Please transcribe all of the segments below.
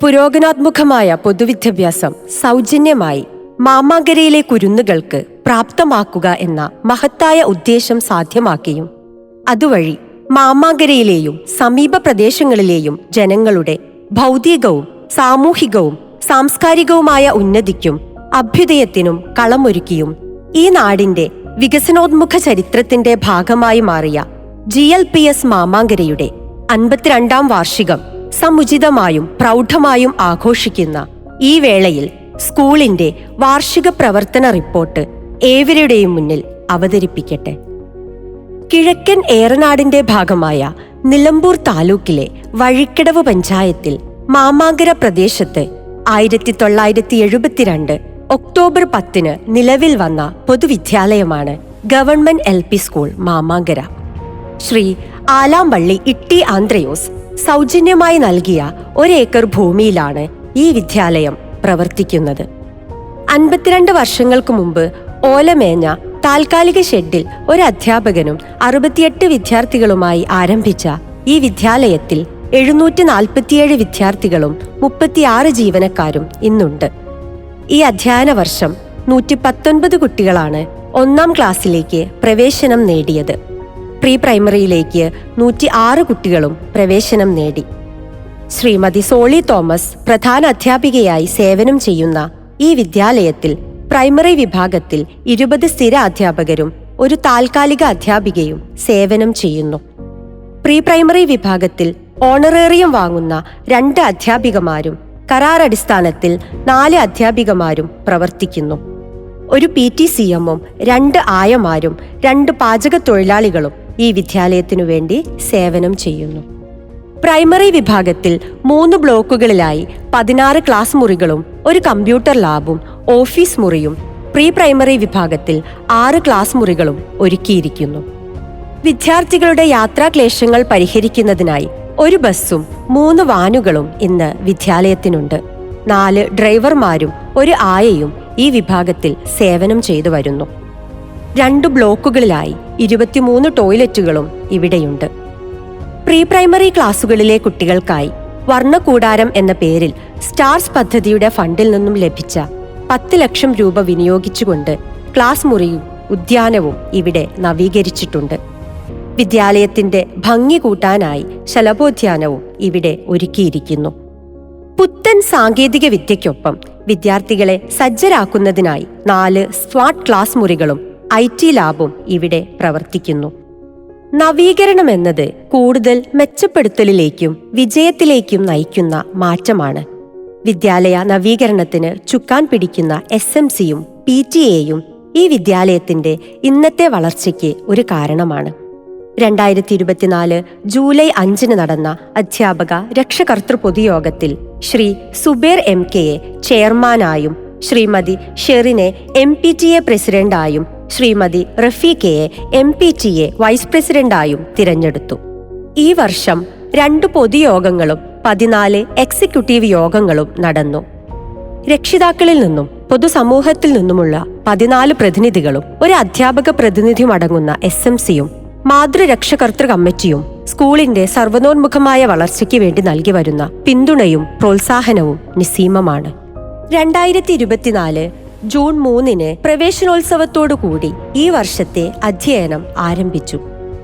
പുരോഗനാത്മകമായ പൊതുവിദ്യാഭ്യാസം സൗജന്യമായി മാമാങ്കരയിലെ കുരുന്നുകൾക്ക് പ്രാപ്തമാക്കുക എന്ന മഹത്തായ ഉദ്ദേശം സാധ്യമാക്കിയും അതുവഴി മാമാങ്കരയിലെയും സമീപ പ്രദേശങ്ങളിലെയും ജനങ്ങളുടെ ഭൗതികവും സാമൂഹികവും സാംസ്കാരികവുമായ ഉന്നതിക്കും അഭ്യുദയത്തിനും കളമൊരുക്കിയും ഈ നാടിന്റെ വികസനോന്മുഖ ചരിത്രത്തിന്റെ ഭാഗമായി മാറിയ GLPS മാമാങ്കരയുടെ 52ാം വാർഷികം സമുചിതമായും പ്രൗഢമായും ആഘോഷിക്കുന്ന ഈ വേളയിൽ സ്കൂളിന്റെ വാർഷിക പ്രവർത്തന റിപ്പോർട്ട് ഏവരുടെയും മുന്നിൽ അവതരിപ്പിക്കട്ടെ. കിഴക്കൻ ഏറനാടിന്റെ ഭാഗമായ നിലമ്പൂർ താലൂക്കിലെ വഴിക്കടവ് പഞ്ചായത്തിൽ മാമാങ്കര പ്രദേശത്ത് 1972 ഒക്ടോബർ 10 നിലവിൽ വന്ന പൊതുവിദ്യാലയമാണ് government LP school Mamangara. Shri Alampally ഇട്ടി ആന്ത്രയോസ് സൗജന്യമായി നൽകിയ 1 ഏക്കർ ഭൂമിയിലാണ് ഈ വിദ്യാലയം പ്രവർത്തിക്കുന്നത്. 52 വർഷങ്ങൾക്ക് മുമ്പ് ഓലമേഞ്ഞ താൽക്കാലിക ഷെഡിൽ ഒരു അധ്യാപകനും 68 വിദ്യാർത്ഥികളുമായി ആരംഭിച്ച ഈ വിദ്യാലയത്തിൽ 747 വിദ്യാർത്ഥികളും 36 ജീവനക്കാരും ഇന്നുണ്ട്. ഈ അധ്യയന വർഷം 119 കുട്ടികളാണ് 1ാം ക്ലാസ്സിലേക്ക് പ്രവേശനം നേടിയത്. പ്രീ പ്രൈമറിയിലേക്ക് 106 കുട്ടികളും പ്രവേശനം നേടി. ശ്രീമതി സോളി തോമസ് പ്രധാന അധ്യാപികയായി സേവനം ചെയ്യുന്ന ഈ വിദ്യാലയത്തിൽ പ്രൈമറി വിഭാഗത്തിൽ 20 സ്ഥിര അധ്യാപകരും 1 താൽക്കാലിക അധ്യാപികയും സേവനം ചെയ്യുന്നു. പ്രീ പ്രൈമറി വിഭാഗത്തിൽ ഓണറേറിയം വാങ്ങുന്ന 2 അധ്യാപികമാരും കരാറടിസ്ഥാനത്തിൽ 4 അധ്യാപികമാരും പ്രവർത്തിക്കുന്നു. 1 PTCM-ഉം 2 ആയമാരും 2 പാചക തൊഴിലാളികളും ഈ വിദ്യാലയത്തിനു വേണ്ടി സേവനം ചെയ്യുന്നു. പ്രൈമറി വിഭാഗത്തിൽ 3 ബ്ലോക്കുകളിലായി 16 ക്ലാസ് മുറികളും 1 കമ്പ്യൂട്ടർ ലാബും ഓഫീസ് മുറിയും പ്രീ പ്രൈമറി വിഭാഗത്തിൽ 6 ക്ലാസ് മുറികളും ഒരുക്കിയിരിക്കുന്നു. വിദ്യാർത്ഥികളുടെ യാത്രാക്ലേശങ്ങൾ പരിഹരിക്കുന്നതിനായി 1 ബസ്സും 3 വാനുകളും ഇന്ന് വിദ്യാലയത്തിനുണ്ട്. 4 ഡ്രൈവർമാരും 1 ആയയും ഈ വിഭാഗത്തിൽ സേവനം ചെയ്തു വരുന്നു. 2 ബ്ലോക്കുകളിലായി 23 ടോയ്ലറ്റുകളും ഇവിടെയുണ്ട്. പ്രീ പ്രൈമറി ക്ലാസുകളിലെ കുട്ടികൾക്കായി വർണ്ണക്കൂടാരം എന്ന പേരിൽ സ്റ്റാർസ് പദ്ധതിയുടെ ഫണ്ടിൽ നിന്നും ലഭിച്ച 10 ലക്ഷം രൂപ വിനിയോഗിച്ചുകൊണ്ട് ക്ലാസ് മുറിയും ഉദ്യാനവും ഇവിടെ നവീകരിച്ചിട്ടുണ്ട്. വിദ്യാലയത്തിന്റെ ഭംഗി കൂട്ടാനായി ശലഭോദ്യാനവും ഇവിടെ ഒരുക്കിയിരിക്കുന്നു. പുത്തൻ സാങ്കേതിക വിദ്യയ്ക്കൊപ്പം വിദ്യാർത്ഥികളെ സജ്ജരാക്കുന്നതിനായി 4 സ്മാർട്ട് ക്ലാസ് മുറികളും IT ലാബും ഇവിടെ പ്രവർത്തിക്കുന്നു. നവീകരണം എന്നത് കൂടുതൽ മെച്ചപ്പെടുത്തലിലേക്കും വിജയത്തിലേക്കും നയിക്കുന്ന മാറ്റമാണ്. വിദ്യാലയ നവീകരണത്തിന് ചുക്കാൻ പിടിക്കുന്ന SMC-യും PTA-യും ഈ വിദ്യാലയത്തിന്റെ ഇന്നത്തെ വളർച്ചയ്ക്ക് ഒരു കാരണമാണ്. 2024 ജൂലൈ 5 നടന്ന അധ്യാപക രക്ഷകർതൃ പൊതുയോഗത്തിൽ ശ്രീ സുബേർ MK-യെ ചെയർമാനായും ശ്രീമതി ഷെറിനെ MPTA പ്രസിഡന്റായും ശ്രീമതി റഫീഖയെ MPTA വൈസ് പ്രസിഡന്റായും തിരഞ്ഞെടുത്തു. ഈ വർഷം 2 പൊതുയോഗങ്ങളും 14 എക്സിക്യൂട്ടീവ് യോഗങ്ങളും നടന്നു. രക്ഷിതാക്കളിൽ നിന്നും പൊതുസമൂഹത്തിൽ നിന്നുമുള്ള 14 പ്രതിനിധികളും 1 അധ്യാപക പ്രതിനിധിയും അടങ്ങുന്ന SMC-യും മാതൃരക്ഷകർതൃ കമ്മിറ്റിയും സ്കൂളിന്റെ സർവ്വതോന്മുഖമായ വളർച്ചയ്ക്ക് വേണ്ടി നൽകി വരുന്ന പിന്തുണയും പ്രോത്സാഹനവും നിസ്സീമമാണ്. 2024 ജൂൺ 3 പ്രവേശനോത്സവത്തോടുകൂടി ഈ വർഷത്തെ അധ്യയനം ആരംഭിച്ചു.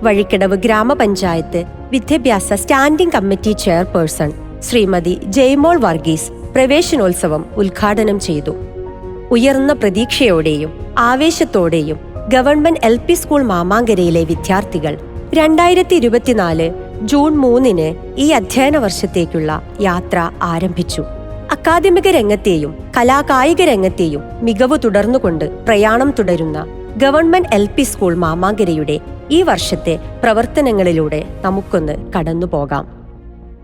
വഴിക്കടവ് ഗ്രാമപഞ്ചായത്ത് വിദ്യാഭ്യാസ standing committee chairperson Shrimati Jaimol Varghese പ്രവേശനോത്സവം ഉദ്ഘാടനം ചെയ്തു. ഉയർന്ന പ്രതീക്ഷയോടെയും ആവേശത്തോടെയും ഗവൺമെന്റ് LP സ്കൂൾ മാമാങ്കരയിലെ വിദ്യാർത്ഥികൾ 2024 ജൂൺ 3 ഈ അധ്യയന വർഷത്തേക്കുള്ള യാത്ര ആരംഭിച്ചു. അക്കാദമിക രംഗത്തെയും കലാകായിക രംഗത്തെയും മികവ് തുടർന്നുകൊണ്ട് പ്രയാണം തുടരുന്ന ഗവൺമെന്റ് LP സ്കൂൾ മാമാങ്കരയുടെ ഈ വർഷത്തെ പ്രവർത്തനങ്ങളിലൂടെ നമുക്കൊന്ന് കടന്നുപോകാം.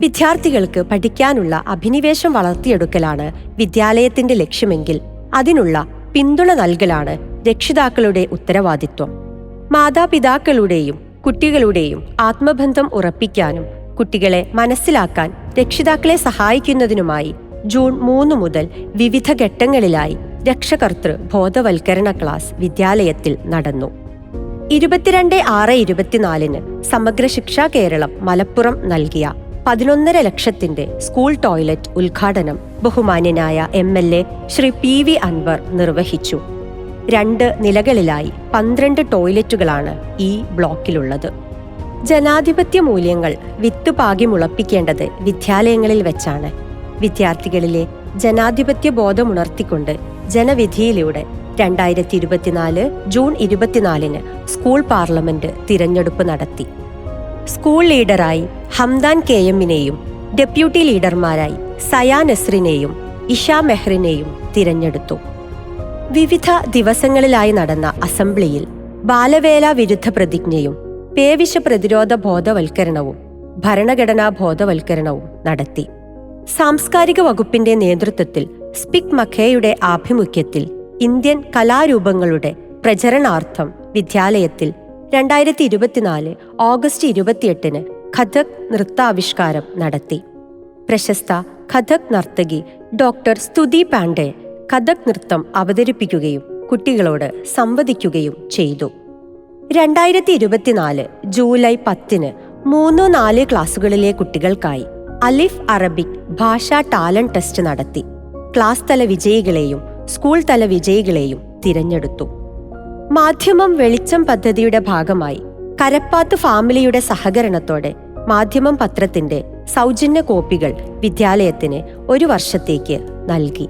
വിദ്യാർത്ഥികൾക്ക് പഠിക്കാനുള്ള അഭിനിവേശം വളർത്തിയെടുക്കലാണ് വിദ്യാലയത്തിന്റെ ലക്ഷ്യമെങ്കിൽ അതിനുള്ള പിന്തുണ നൽകലാണ് രക്ഷിതാക്കളുടെ ഉത്തരവാദിത്വം. മാതാപിതാക്കളുടെയും കുട്ടികളുടെയും ആത്മബന്ധം ഉറപ്പിക്കാനും കുട്ടികളെ മനസ്സിലാക്കാൻ രക്ഷിതാക്കളെ സഹായിക്കുന്നതിനുമായി ജൂൺ 3 മുതൽ വിവിധ ഘട്ടങ്ങളിലായി രക്ഷകർതൃ ബോധവൽക്കരണ ക്ലാസ് വിദ്യാലയത്തിൽ നടന്നു. 22/6/24 സമഗ്ര ശിക്ഷാ കേരളം മലപ്പുറം നൽകിയ 11.5 ലക്ഷത്തിന്റെ സ്കൂൾ ടോയ്ലറ്റ് ഉദ്ഘാടനം ബഹുമാന്യനായ MLA ശ്രീ PV അൻവർ നിർവഹിച്ചു. 2 നിലകളിലായി 12 ടോയ്ലറ്റുകളാണ് ഈ ബ്ലോക്കിലുള്ളത്. ജനാധിപത്യ മൂല്യങ്ങൾ വിത്തുപാകി മുളപ്പിക്കേണ്ടത് വിദ്യാലയങ്ങളിൽ വെച്ചാണ്. വിദ്യാർത്ഥികളിലെ ജനാധിപത്യ ബോധമുണർത്തിക്കൊണ്ട് ജനവിധിയിലൂടെ 2024 ജൂൺ 24 സ്കൂൾ പാർലമെന്റ് തിരഞ്ഞെടുപ്പ് നടത്തി. സ്കൂൾ ലീഡറായി ഹംദാൻ KMനെയും ഡെപ്യൂട്ടി ലീഡർമാരായി സയാ നസ്രിനെയും ഇഷ മെഹ്റിനെയും തിരഞ്ഞെടുത്തു. വിവിധ ദിവസങ്ങളിലായി നടന്ന അസംബ്ലിയിൽ ബാലവേല വിരുദ്ധ പ്രതിജ്ഞയും പേവിഷ പ്രതിരോധ ബോധവൽക്കരണവും ഭരണഘടനാ ബോധവൽക്കരണവും നടത്തി. സാംസ്കാരിക വകുപ്പിന്റെ നേതൃത്വത്തിൽ സ്പിക് മഖേയുടെ ആഭിമുഖ്യത്തിൽ ഇന്ത്യൻ കലാരൂപങ്ങളുടെ പ്രചരണാർത്ഥം വിദ്യാലയത്തിൽ 2024 ഓഗസ്റ്റ് 28 കഥക് നൃത്താവിഷ്കാരം നടത്തി. പ്രശസ്ത കഥക് നർത്തകി ഡോക്ടർ സ്തുതി പാണ്ഡെ കഥക് നൃത്തം അവതരിപ്പിക്കുകയും കുട്ടികളോട് സംവദിക്കുകയും ചെയ്തു. 2024 ജൂലൈ 10 3-4 ക്ലാസുകളിലെ കുട്ടികൾക്കായി അലിഫ് അറബിക് ഭാഷാ ടാലന്റ് ടെസ്റ്റ് നടത്തി. ക്ലാസ് തല വിജയികളെയും സ്കൂൾ തല വിജയികളെയും തിരഞ്ഞെടുത്തു. മാധ്യമം വെളിച്ചം പദ്ധതിയുടെ ഭാഗമായി കരപ്പാത്ത് ഫാമിലിയുടെ സഹകരണത്തോടെ മാധ്യമം പത്രത്തിന്റെ സൗജന്യ കോപ്പികൾ വിദ്യാലയത്തിന് 1 വർഷത്തേക്ക് നൽകി.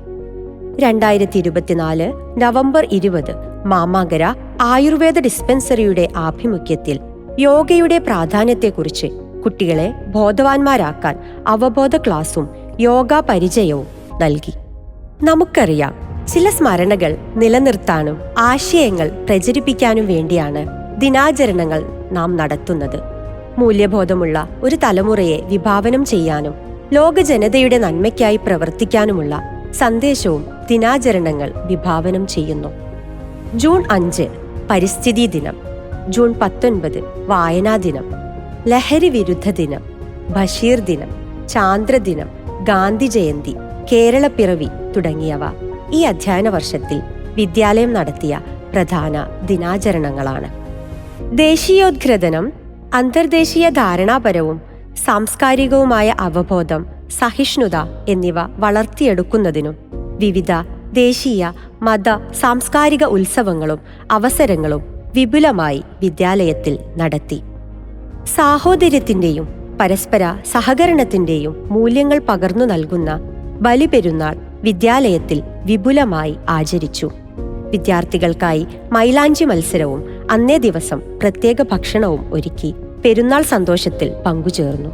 2024 നവംബർ 20 മാമാങ്കര ആയുർവേദ ഡിസ്പെൻസറിയുടെ ആഭിമുഖ്യത്തിൽ യോഗയുടെ പ്രാധാന്യത്തെക്കുറിച്ച് കുട്ടികളെ ബോധവാന്മാരാക്കാൻ അവബോധ ക്ലാസും യോഗ പരിചയവും നൽകി. നമുക്കറിയാം, ചില സ്മരണകൾ നിലനിർത്താനും ആശയങ്ങൾ പ്രചരിപ്പിക്കാനും വേണ്ടിയാണ് ദിനാചരണങ്ങൾ നാം നടത്തുന്നത്. മൂല്യബോധമുള്ള ഒരു തലമുറയെ വിഭാവനം ചെയ്യാനും ലോക ജനതയുടെ നന്മയ്ക്കായി പ്രവർത്തിക്കാനുമുള്ള സന്ദേശവും ദിനാചരണങ്ങൾ വിഭാവനം ചെയ്യുന്നു. ജൂൺ 5 പരിസ്ഥിതി ദിനം, ജൂൺ 19 വായനാ ദിനം, ലഹരി വിരുദ്ധ ദിനം, ബഷീർ ദിനം, ചാന്ദ്രദിനം, ഗാന്ധി ജയന്തി, കേരളപ്പിറവി തുടങ്ങിയവ ഈ അധ്യയന വർഷത്തിൽ വിദ്യാലയം നടത്തിയ പ്രധാന ദിനാചരണങ്ങളാണ്. ദേശീയോദ്ഗ്രഥനം അന്തർദേശീയ ധാരണാപരവും സാംസ്കാരികവുമായ അവബോധം, സഹിഷ്ണുത എന്നിവ വളർത്തിയെടുക്കുന്നതിനും വിവിധ ദേശീയ മത സാംസ്കാരിക ഉത്സവങ്ങളും അവസരങ്ങളും വിപുലമായി വിദ്യാലയത്തിൽ നടത്തി. സാഹോദര്യത്തിന്റെയും പരസ്പര സഹകരണത്തിന്റെയും മൂല്യങ്ങൾ പകർന്നു നൽകുന്ന ബലിപെരുന്നാൾ വിദ്യാലയത്തിൽ വിപുലമായി ആചരിച്ചു. വിദ്യാർത്ഥികൾക്കായി മൈലാഞ്ചി മത്സരവും അന്നേ ദിവസം പ്രത്യേക ഭക്ഷണവും ഒരുക്കി പെരുന്നാൾ സന്തോഷത്തിൽ പങ്കുചേർന്നു.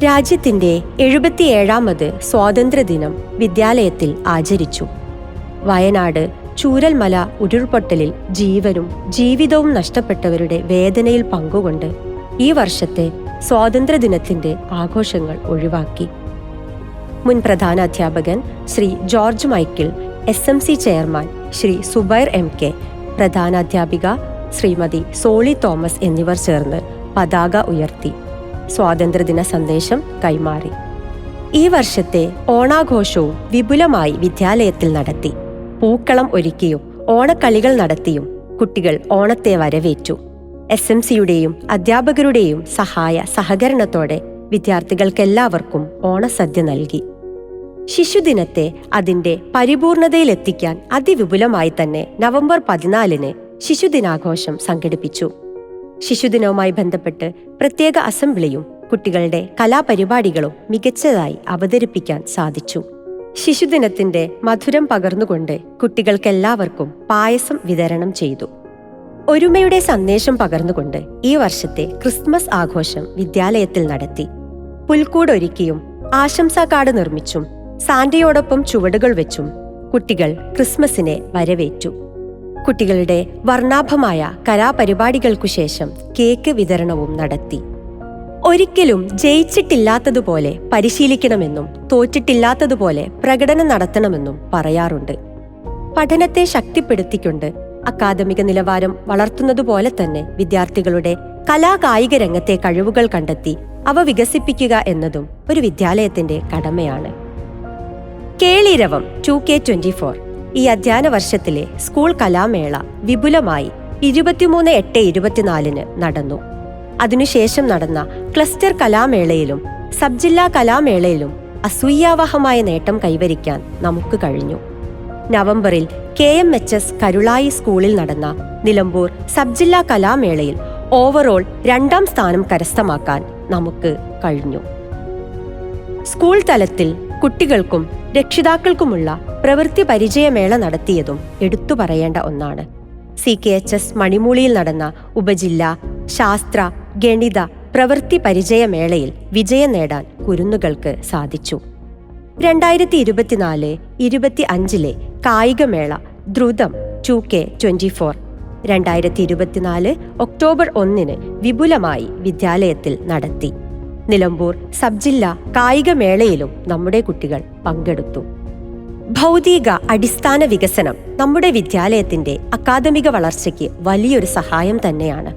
രാജ്യത്തിന്റെ 77ാമത് സ്വാതന്ത്ര്യദിനം വിദ്യാലയത്തിൽ ആചരിച്ചു. വയനാട് ചൂരൽമല ഉരുൾപൊട്ടലിൽ ജീവനും ജീവിതവും നഷ്ടപ്പെട്ടവരുടെ വേദനയിൽ പങ്കുകൊണ്ട് ഈ വർഷത്തെ സ്വാതന്ത്ര്യദിനത്തിന്റെ ആഘോഷങ്ങൾ ഒഴിവാക്കി. മുൻ പ്രധാന അധ്യാപകൻ Shri George Michael, SMC chairman Shri Zubair MK, പ്രധാന അധ്യാപിക ശ്രീമതി സോളി തോമസ് എന്നിവർ ചേർന്ന് പതാക ഉയർത്തി സ്വാതന്ത്ര്യദിന സന്ദേശം കൈമാറി. ഈ വർഷത്തെ ഓണാഘോഷവും വിപുലമായി വിദ്യാലയത്തിൽ നടത്തി. പൂക്കളം ഒരുക്കിയും ഓണക്കളികൾ നടത്തിയും കുട്ടികൾ ഓണത്തെ വരവേറ്റു. SMCയുടെയും അധ്യാപകരുടെയും സഹകരണത്തോടെ വിദ്യാർത്ഥികൾക്കെല്ലാവർക്കും ഓണസദ്യ നൽകി. ശിശുദിനത്തെ അതിന്റെ പരിപൂർണതയിലെത്തിക്കാൻ അതിവിപുലമായി തന്നെ നവംബർ 14 ശിശുദിനാഘോഷം സംഘടിപ്പിച്ചു. ശിശുദിനവുമായി ബന്ധപ്പെട്ട് പ്രത്യേക അസംബ്ലിയും കുട്ടികളുടെ കലാപരിപാടികളും മികച്ചതായി അവതരിപ്പിക്കാൻ സാധിച്ചു. ശിശുദിനത്തിന്റെ മധുരം പകർന്നുകൊണ്ട് കുട്ടികൾക്കെല്ലാവർക്കും പായസം വിതരണം ചെയ്തു. ഒരുമയുടെ സന്ദേശം പകർന്നുകൊണ്ട് ഈ വർഷത്തെ ക്രിസ്മസ് ആഘോഷം വിദ്യാലയത്തിൽ നടത്തി. പുൽക്കൂടൊരുക്കിയും ആശംസാ കാർഡ് നിർമ്മിച്ചും സാന്റയോടൊപ്പം ചുവടുകൾ വെച്ചും കുട്ടികൾ ക്രിസ്മസിനെ വരവേറ്റു. കുട്ടികളുടെ വർണ്ണാഭമായ കലാപരിപാടികൾക്കു ശേഷം കേക്ക് വിതരണവും നടത്തി. ഒരിക്കലും ജയിച്ചിട്ടില്ലാത്തതുപോലെ പരിശീലിക്കണമെന്നും തോറ്റിട്ടില്ലാത്തതുപോലെ പ്രകടനം നടത്തണമെന്നും പറയാറുണ്ട്. പഠനത്തെ ശക്തിപ്പെടുത്തിക്കൊണ്ട് അക്കാദമിക നിലവാരം വളർത്തുന്നതുപോലെ തന്നെ വിദ്യാർത്ഥികളുടെ കലാകായിക രംഗത്തെ കഴിവുകൾ കണ്ടെത്തി അവ വികസിപ്പിക്കുക എന്നതും ഒരു വിദ്യാലയത്തിന്റെ കടമയാണ്. കേളിരവം 2K24 ഈ അധ്യയന വർഷത്തിലെ സ്കൂൾ കലാമേള വിപുലമായി 23/8/24 നടന്നു. അതിനുശേഷം നടന്ന ക്ലസ്റ്റർ കലാമേളയിലും സബ് ജില്ലാ കലാമേളയിലും അസൂയാവഹമായ നേട്ടം കൈവരിക്കാൻ നമുക്ക് കഴിഞ്ഞു. നവംബറിൽ KMHS കരുളായി സ്കൂളിൽ നടന്ന നിലമ്പൂർ സബ് ജില്ലാ കലാമേളയിൽ ഓവറോൾ 2ാം സ്ഥാനം കരസ്ഥമാക്കാൻ നമുക്ക് കഴിഞ്ഞു. സ്കൂൾ തലത്തിൽ കുട്ടികൾക്കും രക്ഷിതാക്കൾക്കുമുള്ള പ്രവൃത്തി പരിചയമേള നടത്തിയതും എടുത്തു പറയേണ്ട ഒന്നാണ്. CKHS മണിമൂളിയിൽ നടന്ന ഉപജില്ലാ ശാസ്ത്ര ഗണിത പ്രവൃത്തി പരിചയമേളയിൽ വിജയം നേടാൻ കുരുന്നുകൾക്ക് സാധിച്ചു. 2024-25 കായികമേള ദ്രുതം 2K24 2024 ഒക്ടോബർ 1 വിപുലമായി വിദ്യാലയത്തിൽ നടത്തി. നിലമ്പൂർ സബ് ജില്ലാ കായികമേളയിലും നമ്മുടെ കുട്ടികൾ പങ്കെടുത്തു. ഭൗതിക അടിസ്ഥാന വികസനം നമ്മുടെ വിദ്യാലയത്തിന്റെ അക്കാദമിക വളർച്ചയ്ക്ക് വലിയൊരു സഹായം തന്നെയാണ്.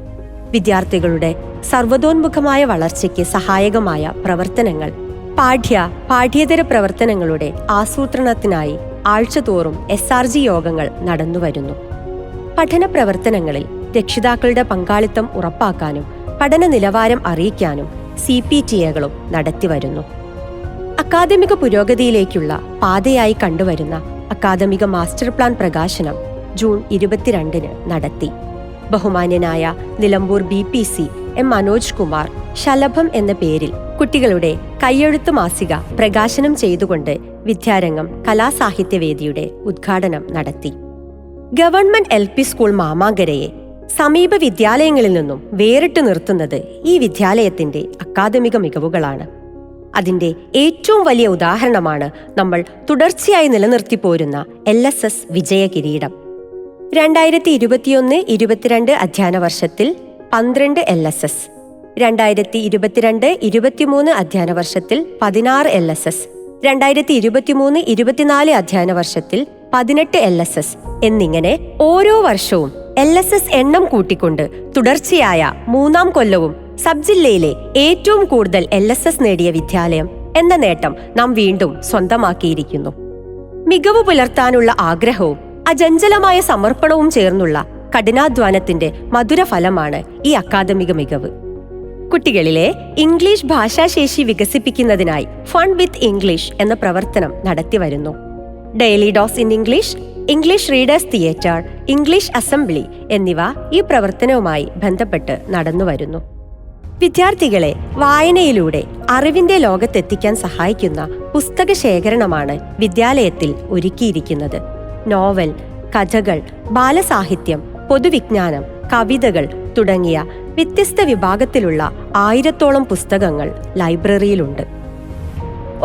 വിദ്യാർത്ഥികളുടെ സർവ്വതോന്മുഖമായ വളർച്ചയ്ക്ക് സഹായകമായ പ്രവർത്തനങ്ങൾ പാഠ്യേതര പ്രവർത്തനങ്ങളുടെ ആസൂത്രണത്തിനായി ആഴ്ചതോറും SRG യോഗങ്ങൾ നടന്നുവരുന്നു. പഠന പ്രവർത്തനങ്ങളിൽ രക്ഷിതാക്കളുടെ പങ്കാളിത്തം ഉറപ്പാക്കാനും പഠന നിലവാരം അറിയിക്കാനും CPTA-കളും നടത്തിവരുന്നു. അക്കാദമിക പുരോഗതിയിലേക്കുള്ള പാതയായി കണ്ടുവരുന്ന അക്കാദമിക മാസ്റ്റർ പ്ലാൻ പ്രകാശനം ജൂൺ 22 നടത്തി. ബഹുമാന്യനായ നിലമ്പൂർ BPC M മനോജ് കുമാർ ശലഭം എന്ന പേരിൽ കുട്ടികളുടെ കയ്യെഴുത്ത് മാസിക പ്രകാശനം ചെയ്തുകൊണ്ട് വിദ്യാരംഗം കലാസാഹിത്യവേദിയുടെ ഉദ്ഘാടനം നടത്തി. ഗവൺമെന്റ് LP സ്കൂൾ മാമാങ്കരയെ സമീപ വിദ്യാലയങ്ങളിൽ നിന്നും വേറിട്ട് നിർത്തുന്നത് ഈ വിദ്യാലയത്തിന്റെ അക്കാദമിക മികവുകളാണ്. അതിന്റെ ഏറ്റവും വലിയ ഉദാഹരണമാണ് നമ്മൾ തുടർച്ചയായി നിലനിർത്തിപ്പോരുന്ന LSS വിജയ കിരീടം. 2021-22 അധ്യയന വർഷത്തിൽ 12 LSS, 2022-23 അധ്യയന വർഷത്തിൽ 16 LSS, 2023-24 അധ്യയന വർഷത്തിൽ 18 LSS എന്നിങ്ങനെ ഓരോ വർഷവും LSS എണ്ണം കൂട്ടിക്കൊണ്ട് തുടർച്ചയായ 3ാം കൊല്ലവും സബ് ജില്ലയിലെ ഏറ്റവും കൂടുതൽ LSS നേടിയ വിദ്യാലയം എന്ന നേട്ടം നാം വീണ്ടും സ്വന്തമാക്കിയിരിക്കുന്നു. മികവ് പുലർത്താനുള്ള ആഗ്രഹവും അചഞ്ചലമായ സമർപ്പണവും ചേർന്നുള്ള കഠിനാധ്വാനത്തിന്റെ മധുരഫലമാണ് ഈ അക്കാദമിക മികവ്. കുട്ടികളിലെ ഇംഗ്ലീഷ് ഭാഷാശേഷി വികസിപ്പിക്കുന്നതിനായി ഫൺ വിത്ത് ഇംഗ്ലീഷ് എന്ന പ്രവർത്തനം നടത്തിവരുന്നു. Daily dose in English, English readers theatre, English assembly എന്നിവ ഈ പ്രവർത്തനവുമായി ബന്ധപ്പെട്ട് നടന്നുവരുന്നു. വിദ്യാർത്ഥികളെ വായനയിലൂടെ അറിവിന്റെ ലോകത്തെത്തിക്കാൻ സഹായിക്കുന്ന പുസ്തക ശേഖരണമാണ് വിദ്യാലയത്തിൽ ഒരുക്കിയിരിക്കുന്നത്. നോവൽ, കഥകൾ, ബാലസാഹിത്യം, പൊതുവിജ്ഞാനം, കവിതകൾ തുടങ്ങിയ വ്യത്യസ്ത വിഭാഗത്തിലുള്ള 1000-ഓളം പുസ്തകങ്ങൾ ലൈബ്രറിയിലുണ്ട്.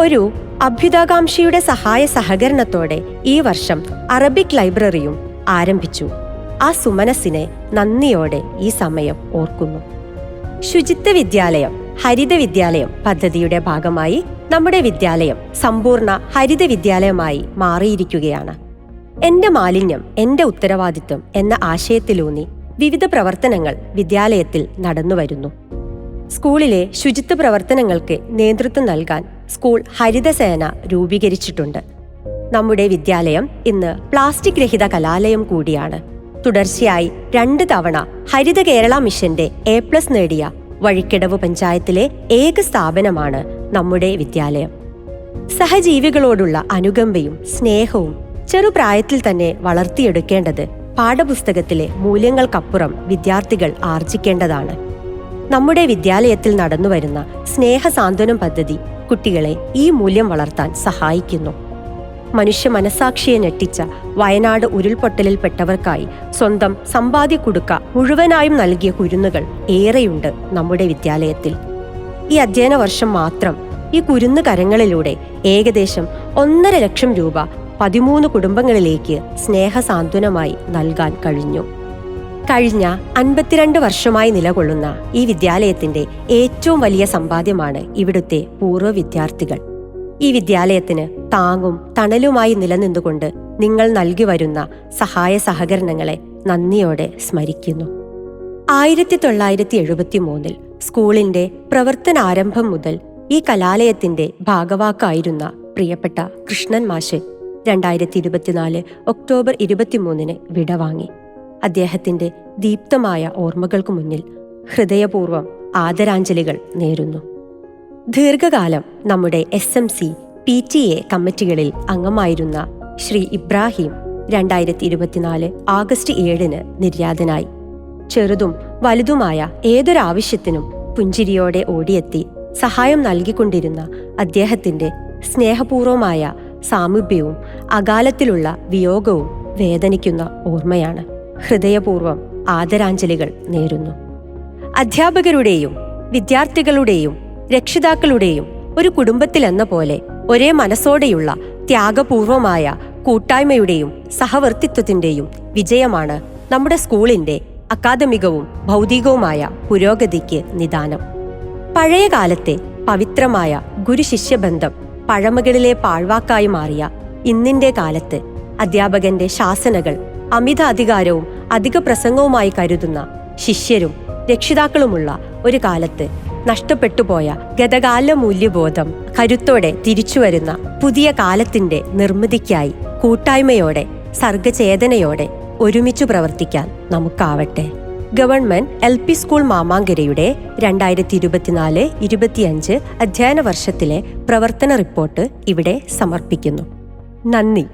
ഒരു അഭ്യുദാകാംക്ഷിയുടെ സഹായ സഹകരണത്തോടെ ഈ വർഷം അറബിക് ലൈബ്രറിയും ആരംഭിച്ചു. ആ സുമനസ്സിനെ നന്ദിയോടെ ഈ സമയം ഓർക്കുന്നു. ശുചിത്വ വിദ്യാലയം, ഹരിത വിദ്യാലയം പദ്ധതിയുടെ ഭാഗമായി നമ്മുടെ വിദ്യാലയം സമ്പൂർണ്ണ ഹരിത വിദ്യാലയമായി മാറിയിരിക്കുകയാണ്. എന്റെ മാലിന്യം എന്റെ ഉത്തരവാദിത്വം എന്ന ആശയത്തിലൂന്നി വിവിധ പ്രവർത്തനങ്ങൾ വിദ്യാലയത്തിൽ നടന്നുവരുന്നു. സ്കൂളിലെ ശുചിത്വ പ്രവർത്തനങ്ങൾക്ക് നേതൃത്വം നൽകാൻ സ്കൂൾ ഹരിതസേന രൂപീകരിച്ചിട്ടുണ്ട്. നമ്മുടെ വിദ്യാലയം ഇന്ന് പ്ലാസ്റ്റിക് രഹിത കലാലയം കൂടിയാണ്. തുടർച്ചയായി 2 തവണ ഹരിത കേരള മിഷന്റെ A+ നേടിയ വഴിക്കടവ് പഞ്ചായത്തിലെ ഏക സ്ഥാപനമാണ് നമ്മുടെ വിദ്യാലയം. സഹജീവികളോടുള്ള അനുകമ്പയും സ്നേഹവും ചെറുപ്രായത്തിൽ തന്നെ വളർത്തിയെടുക്കേണ്ടത് പാഠപുസ്തകത്തിലെ മൂല്യങ്ങൾക്കപ്പുറം വിദ്യാർത്ഥികൾ ആർജിക്കേണ്ടതാണ്. നമ്മുടെ വിദ്യാലയത്തിൽ നടന്നുവരുന്ന സ്നേഹസാന്ത്വനം പദ്ധതി കുട്ടികളെ ഈ മൂല്യം വളർത്താൻ സഹായിക്കുന്നു. മനുഷ്യ മനസാക്ഷിയെ ഞെട്ടിച്ച വയനാട് ഉരുൾപൊട്ടലിൽപ്പെട്ടവർക്കായി സ്വന്തം സമ്പാദ്യ കുടുക്ക മുഴുവനായും നൽകിയ കുരുന്നുകൾ ഏറെയുണ്ട് നമ്മുടെ വിദ്യാലയത്തിൽ. ഈ അധ്യയന വർഷം മാത്രം ഈ കുരുന്നു കരങ്ങളിലൂടെ ഏകദേശം 1.5 ലക്ഷം രൂപ 13 കുടുംബങ്ങളിലേക്ക് സ്നേഹസാന്ത്വനമായി നൽകാൻ കഴിഞ്ഞു. കഴിഞ്ഞ 52 വർഷമായി നിലകൊള്ളുന്ന ഈ വിദ്യാലയത്തിന്റെ ഏറ്റവും വലിയ സമ്പാദ്യമാണ് ഇവിടുത്തെ പൂർവ്വ വിദ്യാർത്ഥികൾ. ഈ വിദ്യാലയത്തിന് താങ്ങും തണലുമായി നിലനിന്നുകൊണ്ട് നിങ്ങൾ നൽകി വരുന്ന സഹായ സഹകരണങ്ങളെ നന്ദിയോടെ സ്മരിക്കുന്നു. 1973 സ്കൂളിന്റെ പ്രവർത്തനാരംഭം മുതൽ ഈ കലാലയത്തിന്റെ ഭാഗവാക്കായിരുന്ന പ്രിയപ്പെട്ട കൃഷ്ണൻ മാഷ് 2024 ഒക്ടോബർ 23 വിടവാങ്ങി. അദ്ദേഹത്തിന്റെ ദീപ്തമായ ഓർമ്മകൾക്ക് മുന്നിൽ ഹൃദയപൂർവ്വം ആദരാഞ്ജലികൾ നേരുന്നു. ദീർഘകാലം നമ്മുടെ SMC PTA കമ്മിറ്റികളിൽ അംഗമായിരുന്ന ശ്രീ ഇബ്രാഹിം 2024 ആഗസ്റ്റ് 7 നിര്യാതനായി. ചെറുതും വലുതുമായ ഏതൊരാവശ്യത്തിനും പുഞ്ചിരിയോടെ ഓടിയെത്തി സഹായം നൽകിക്കൊണ്ടിരുന്ന അദ്ദേഹത്തിന്റെ സ്നേഹപൂർവമായ സാമീപ്യവും അകാലത്തിലുള്ള വിയോഗവും വേദനിക്കുന്ന ഓർമ്മയാണ്. ഹൃദയപൂർവ്വം ആദരാഞ്ജലികൾ നേരുന്നു. അധ്യാപകരുടെയും വിദ്യാർത്ഥികളുടെയും രക്ഷിതാക്കളുടെയും ഒരു കുടുംബത്തിലെന്ന പോലെ ഒരേ മനസ്സോടെയുള്ള ത്യാഗപൂർവമായ കൂട്ടായ്മയുടെയും സഹവർത്തിത്വത്തിന്റെയും വിജയമാണ് നമ്മുടെ സ്കൂളിന്റെ അക്കാദമികവും ഭൗതികവുമായ പുരോഗതിക്ക് നിദാനം. പഴയ കാലത്തെ പവിത്രമായ ഗുരുശിഷ്യബന്ധം പഴമകളിലെ പാഴ്വാക്കായി മാറിയ ഇന്നിന്റെ കാലത്ത് അധ്യാപകന്റെ ശാസനകൾ അമിത അധികാരവും അധിക പ്രസംഗവുമായി കരുതുന്ന ശിഷ്യരും രക്ഷിതാക്കളുമുള്ള ഒരു കാലത്ത് നഷ്ടപ്പെട്ടുപോയ ഗതകാല മൂല്യബോധം കരുത്തോടെ തിരിച്ചുവരുന്ന പുതിയ കാലത്തിന്റെ നിർമ്മിതിക്കായി കൂട്ടായ്മയോടെ സർഗചേതനയോടെ ഒരുമിച്ചു പ്രവർത്തിക്കാൻ നമുക്കാവട്ടെ. ഗവൺമെന്റ് LP സ്കൂൾ മാമാങ്കരയുടെ 2024-25 അധ്യയന വർഷത്തിലെ പ്രവർത്തന റിപ്പോർട്ട് ഇവിടെ സമർപ്പിക്കുന്നു. നന്ദി.